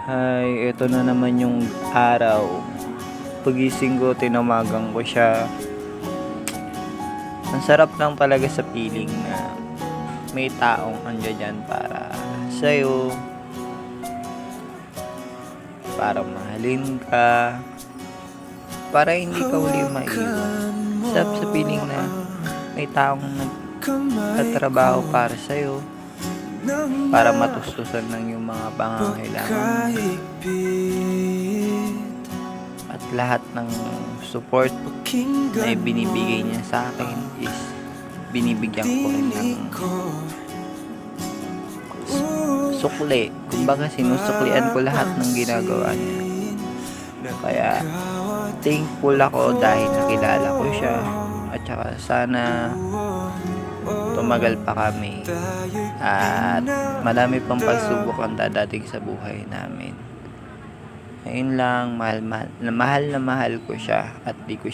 Hi, ito na naman yung araw. Pagising ko, tinamagan ko siya. Ang sarap lang talaga sa feeling na may taong andyan dyan para sa'yo, para mahalin ka, para hindi ka uli maiwan. Sarap sa feeling na may taong nagtatrabaho para sa'yo, para matustusan ng yung mga pangangailangan mo. At lahat ng support na ibinibigay niya sa akin is binibigyan ko rin ng sukli. Kumbaga sinusuklian ko lahat ng ginagawa niya. Kaya thankful ako dahil nakilala ko siya. At saka sana tumagal pa kami. At marami pang pagsubok ang dadating sa buhay namin. Ayun lang, mahal na mahal ko siya at di ko